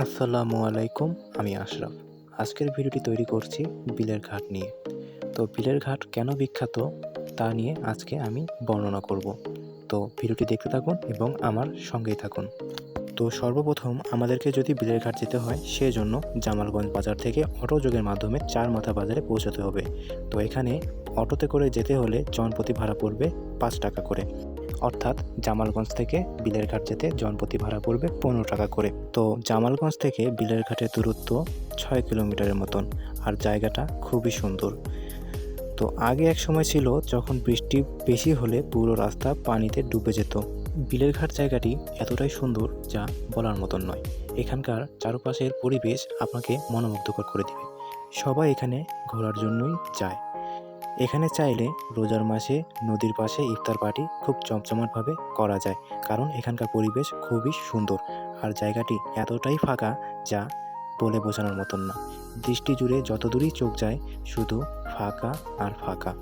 আসসালামু আলাইকুম। আমি আশরাফ। আজকের ভিডিওটি তৈরি করছি বিলের ঘাট নিয়ে। তো বিলের ঘাট কেন বিখ্যাত তা নিয়ে আজকে আমি বর্ণনা করব। তো ভিডিওটি দেখতে থাকুন এবং আমার সঙ্গেই থাকুন। তো সর্বপ্রথম আমাদেরকে যদি বিলের ঘাট যেতে হয় সেজন্য জামালগঞ্জ বাজার থেকে অটো যোগের মাধ্যমে চারমাথা বাজারে পৌঁছাতে হবে। তো এখানে অটোতে করে যেতে হলে জনপ্রতি ভাড়া পড়বে ৫ টাকা করে। অর্থাৎ জামালগঞ্জ থেকে বিলের ঘাট যেতে জনপ্রতি ভাড়া পড়বে ১৫ টাকা করে। তো জামালগঞ্জ থেকে বিলের ঘাটের দূরত্ব ৬ কিলোমিটারের মতন, আর জায়গাটা খুবই সুন্দর। তো আগে এক সময় ছিল যখন বৃষ্টি বেশি হলে পুরো রাস্তা পানিতে ডুবে যেত। বিলের ঘাট জায়গাটি এতটাই সুন্দর যা বলার মতন নয়। এখানকার চারপাশের পরিবেশ আপনাকে মনোমুগ্ধকর করে দেবে। সবাই এখানে ঘোরার জন্যই যায়। এখানে চাইলে রোজার মাসে নদীর পাশে ইফতার পার্টি খুব জমজমাটভাবে করা যায়, কারণ এখানকার পরিবেশ খুবই সুন্দর আর জায়গাটি এতটাই ফাঁকা যা বলে বোঝানোর মতন না। দৃষ্টি জুড়ে যত দূরই চোখ যায় শুধু ফাঁকা আর ফাঁকা,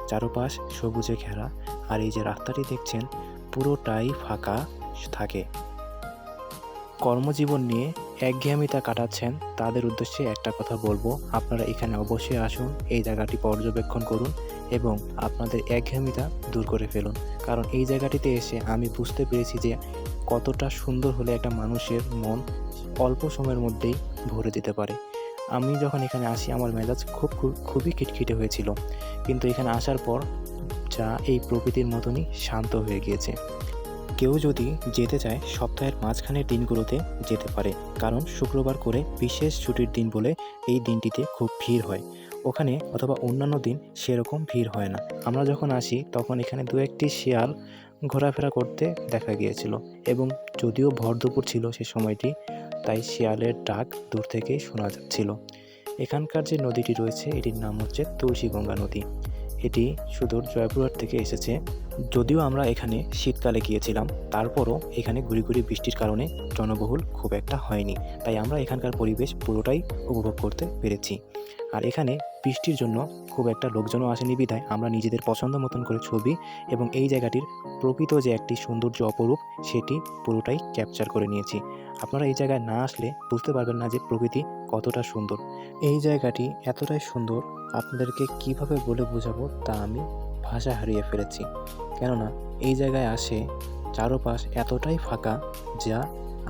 চারপাশ সবুজে ঘেরা। আর এই যে রাস্তাটি দেখছেন পুরোটাই ফাঁকা থাকে। কর্মজীবন নিয়ে একঘেয়েমিতা কাটাচ্ছেন তাদের উদ্দেশ্যে একটা কথা বলবো, আপনারা এখানে অবশ্যই আসুন, এই জায়গাটি পর্যবেক্ষণ করুন এবং আপনাদের একঘেয়েমিতা দূর করে ফেলুন। কারণ এই জায়গাটিতে এসে আমি বুঝতে পেরেছি যে কতটা সুন্দর হলে একটা মানুষের মন অল্প সময়ের মধ্যেই ভরে দিতে পারে। আমি যখন এখানে আসি আমার মেজাজ খুবই খিটখিটে হয়েছিল, কিন্তু এখানে আসার পর যা এই প্রকৃতির মতনই শান্ত হয়ে গিয়েছে। কেউ যদি যেতে চায় সপ্তাহের মাঝখানের দিনগুলোতে যেতে পারে, কারণ শুক্রবার করে বিশেষ ছুটির দিন বলে এই দিনটিতে খুব ভিড় হয় ওখানে, অথবা অন্যান্য দিন সেরকম ভিড় হয় না। আমরা যখন আসি তখন এখানে দু একটি শিয়াল ঘোরাফেরা করতে দেখা গিয়েছিল, এবং যদিও ভর দুপুর ছিল সে সময়টি, তাই শিয়ালের ডাক দূর থেকেই শোনা যাচ্ছিল। এখানকার যে নদীটি রয়েছে এটির নাম হচ্ছে তুলসীগঙ্গা নদী। এটি সুদূর জয়পুরহাট থেকে এসেছে। যদিও আমরা এখানে শীতকালে গিয়েছিলাম, তারপরও এখানে ঘুরি ঘুরি বৃষ্টির কারণে জনবহুল খুব একটা হয়নি, তাই আমরা এখানকার পরিবেশ পুরোটাই উপভোগ করতে পেরেছি। আর এখানে বৃষ্টির জন্য খুব একটা লোকজনও আসেনি বিধায় আমরা নিজেদের পছন্দ মতন করে ছবি এবং এই জায়গাটির প্রকৃত যে একটি সৌন্দর্য অপরূপ সেটি পুরোটাই ক্যাপচার করে নিয়েছি। আপনারা এই জায়গায় না আসলে বুঝতে পারবেন না যে প্রকৃতি কতটা সুন্দর। এই জায়গাটি এতটাই সুন্দর আপনাদেরকে কিভাবে বলে বোঝাবো তা আমি ভাষা হারিয়ে ফেলেছি। কেননা এই জায়গায় আসে চারপাশ এতটাই ফাঁকা যা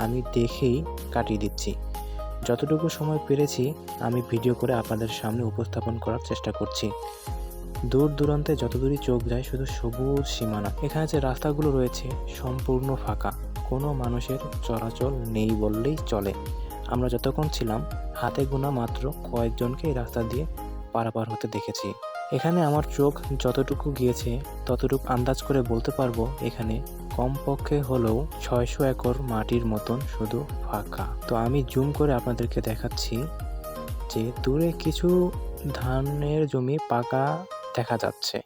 আমি দেখেই কাটিয়ে দিচ্ছি। যতটুকু সময় পেরেছি আমি ভিডিও করে আপনাদের সামনে উপস্থাপন করার চেষ্টা করছি। দূর দূরান্তে যত দূরই চোখ যায় শুধু সবুজ সীমানা। এখানে যে রাস্তাগুলো রয়েছে সম্পূর্ণ ফাঁকা, কোনো মানুষের চলাচল নেই বললেই চলে। আমরা যতক্ষণ ছিলাম হাতে গোনা মাত্র কয়েকজনকে এই রাস্তা দিয়ে পারাপার হতে দেখেছি। এখানে আমার চোখ যতটুকু গিয়েছে ততটুকু আন্দাজ করে বলতে পারবো এখানে কমপক্ষে হলেও ৬০০ একর মাটির মতন শুধু ফাঁকা। তো আমি জুম করে আপনাদেরকে দেখাচ্ছি যে দূরে কিছু ধানের জমি পাকা দেখা যাচ্ছে।